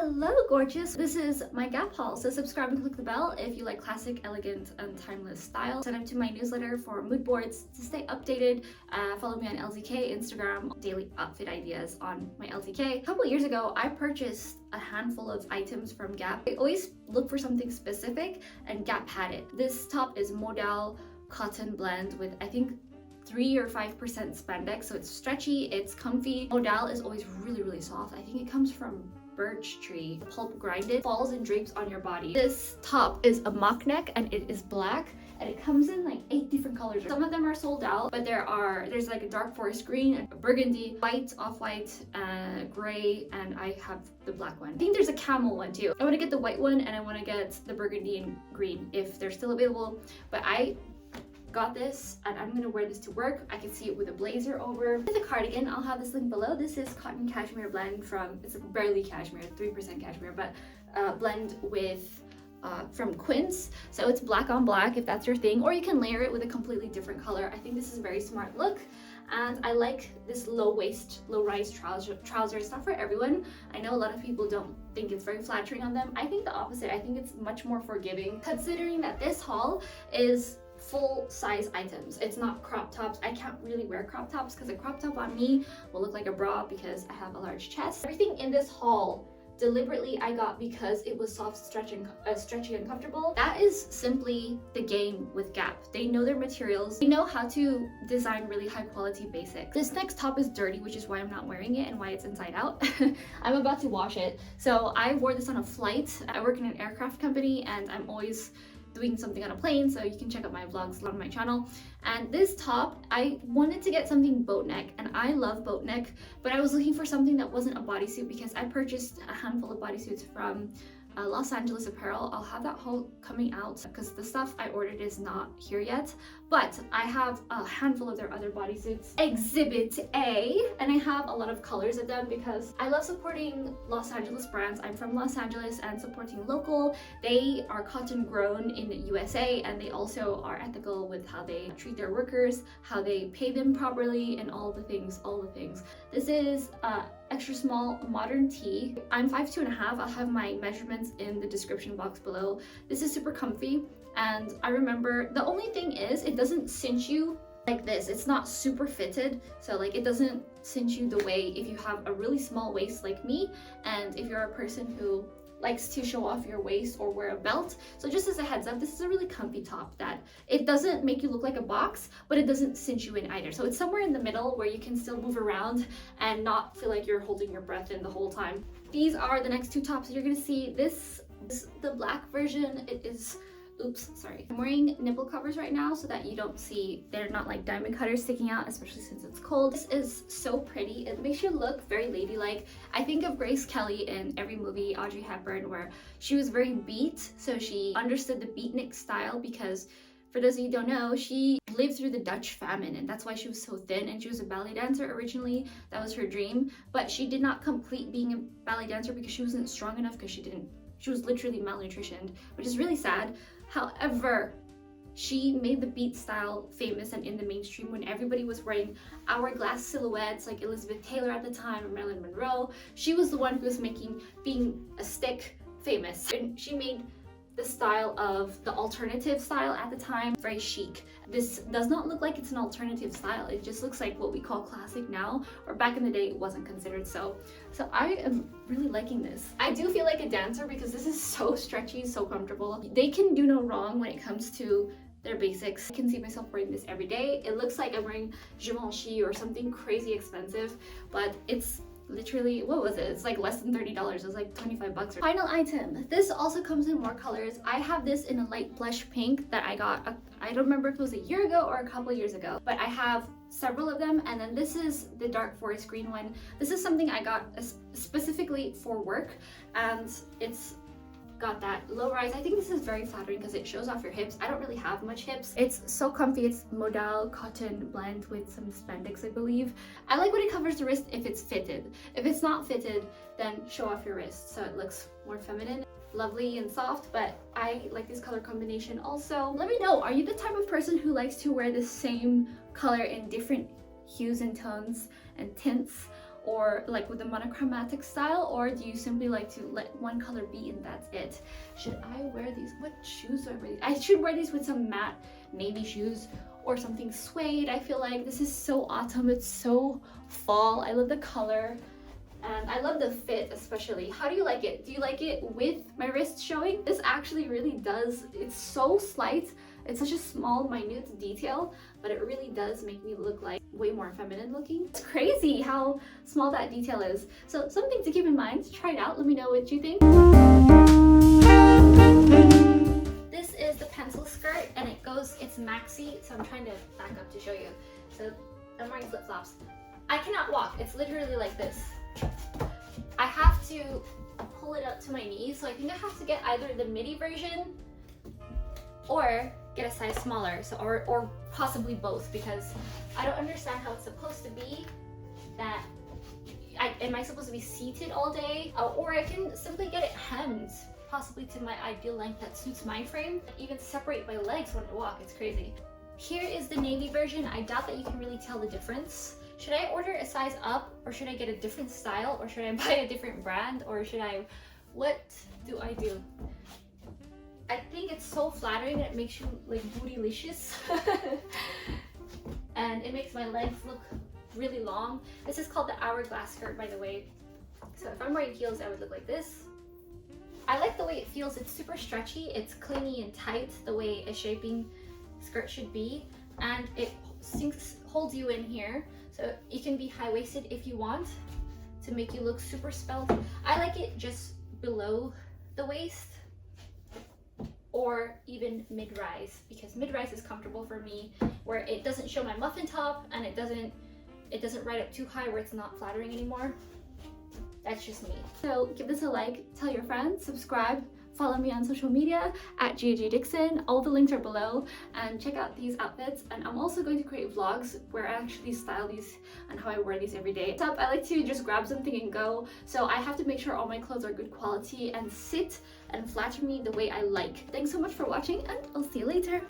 Hello gorgeous! This is my Gap haul, so subscribe and click the bell if you like classic, elegant, and timeless style. Sign up to my newsletter for mood boards to stay updated. Follow me on LTK, Instagram, daily outfit ideas on my LTK. A couple years ago, I purchased a handful of items from Gap. I always look for something specific and Gap had it. This top is modal cotton blend with I think 3 or 5% spandex, so it's stretchy, it's comfy. Modal is always really soft. I think it comes from birch tree, pulp grinded, falls and drapes on your body. This top is a mock neck and it is black and it comes in like 8 different colors. Some of them are sold out, but there's like a dark forest green, a burgundy, white, off-white, gray, and I have the black one. I think there's a camel one too. I want to get the white one and I want to get the burgundy and green if they're still available, but I got this and I'm gonna wear this to work. I can see it with a blazer over. With a cardigan, I'll have this link below. This is cotton cashmere blend from, it's barely cashmere, 3% cashmere, but blend with from Quince. So it's black on black if that's your thing, or you can layer it with a completely different color. I think this is a very smart look. And I like this low waist, low rise trouser. It's not for everyone. I know a lot of people don't think it's very flattering on them. I think the opposite. I think it's much more forgiving, considering that this haul is full size items. It's not crop tops. I can't really wear crop tops because a crop top on me will look like a bra because I have a large chest. Everything in this haul deliberately I got because it was soft, stretchy and comfortable. That is simply the game with Gap. They know their materials. They know how to design really high quality basics. This next top is dirty, which is why I'm not wearing it and why it's inside out. I'm about to wash it. So I wore this on a flight. I work in an aircraft company and I'm always doing something on a plane, so you can check out my vlogs on my channel. And this top, I wanted to get something boat neck, and I love boat neck, but I was looking for something that wasn't a bodysuit because I purchased a handful of bodysuits from Los Angeles Apparel. I'll have that haul coming out because the stuff I ordered is not here yet, but I have a handful of their other bodysuits. Exhibit A, and I have a lot of colors of them because I love supporting Los Angeles brands. I'm from Los Angeles and supporting local. They are cotton grown in the USA and they also are ethical with how they treat their workers, how they pay them properly, and all the things. This is extra small modern tee. I'm 5'2.5". I'll have my measurements in the description box below. This is super comfy, and I remember the only thing is it doesn't cinch you like this. It's not super fitted, so like it doesn't cinch you the way if you have a really small waist like me, and if you're a person who likes to show off your waist or wear a belt. So just as a heads up, this is a really comfy top that it doesn't make you look like a box, but it doesn't cinch you in either. So it's somewhere in the middle where you can still move around and not feel like you're holding your breath in the whole time. These are the next 2 tops you're gonna see. This is the black version. It is, oops, sorry. I'm wearing nipple covers right now so that you don't see, they're not like diamond cutters sticking out, especially since it's cold. This is so pretty. It makes you look very ladylike. I think of Grace Kelly in every movie, Audrey Hepburn, where she was very beat, so she understood the beatnik style because for those of you who don't know, she lived through the Dutch famine and that's why she was so thin, and she was a ballet dancer originally. That was her dream, but she did not complete being a ballet dancer because she wasn't strong enough because she was literally malnutritioned, which is really sad. However, she made the beat style famous and in the mainstream when everybody was wearing hourglass silhouettes like Elizabeth Taylor at the time or Marilyn Monroe. She was the one who was making being a stick famous, and she made the style of the alternative style at the time very chic. This does not look like it's an alternative style. It just looks like what we call classic now, or back in the day it wasn't considered so. So I am really liking this. I do feel like a dancer because this is so stretchy, so comfortable. They can do no wrong when it comes to their basics. I can see myself wearing this every day. It looks like I'm wearing Givenchy or something crazy expensive, but it's literally, what was it? It's like less than $30. It was like 25 bucks. Final item. This also comes in more colors. I have this in a light blush pink that I got, I don't remember if it was a year ago or a couple years ago, but I have several of them. And then this is the dark forest green one. This is something I got specifically for work, and it's got that low rise. I think this is very flattering because it shows off your hips. I don't really have much hips. It's so comfy. It's modal cotton blend with some spandex, I believe. I like when it covers the wrist if it's fitted. If it's not fitted, then show off your wrist so it looks more feminine. Lovely and soft, but I like this color combination also. Let me know, are you the type of person who likes to wear the same color in different hues and tones and tints? or like with the monochromatic style, or do you simply like to let one color be and that's it? Should I wear these? What shoes do I wear these? I should wear these with some matte navy shoes or something suede. I feel like this is so autumn, it's so fall. I love the color and I love the fit especially. How do you like it? Do you like it with my wrist showing? This actually really does, it's so slight. It's such a small, minute detail, but it really does make me look like way more feminine looking. It's crazy how small that detail is. So something to keep in mind. Try it out. Let me know what you think. This is the pencil skirt and it's maxi, so I'm trying to back up to show you. So I'm wearing flip-flops. I cannot walk. It's literally like this. I have to pull it up to my knees, so I think I have to get either the midi version or get a size smaller, so or possibly both, because I don't understand how it's supposed to be that am I supposed to be seated all day, or I can simply get it hemmed possibly to my ideal length that suits my frame, even separate my legs when I walk. It's crazy. Here is the navy version. I doubt that you can really tell the difference. Should I order a size up, or should I get a different style, or should I buy a different brand, or should I, what do I do? I think it's so flattering that it makes you like bootylicious and it makes my legs look really long. This is called the Hourglass skirt, by the way. So if I'm wearing heels, I would look like this. I like the way it feels. It's super stretchy, it's clingy and tight the way a shaping skirt should be, and it holds you in here, so you can be high-waisted if you want to make you look super svelte. I like it just below the waist or even mid-rise, because mid-rise is comfortable for me, where it doesn't show my muffin top and it doesn't ride up too high where it's not flattering anymore. That's just me. So give this a like, tell your friends, subscribe, follow me on social media at GGDixon. All the links are below, and check out these outfits. And I'm also going to create vlogs where I actually style these and how I wear these every day. Up, I like to just grab something and go, so I have to make sure all my clothes are good quality and sit and flatter me the way I like. Thanks so much for watching, and I'll see you later.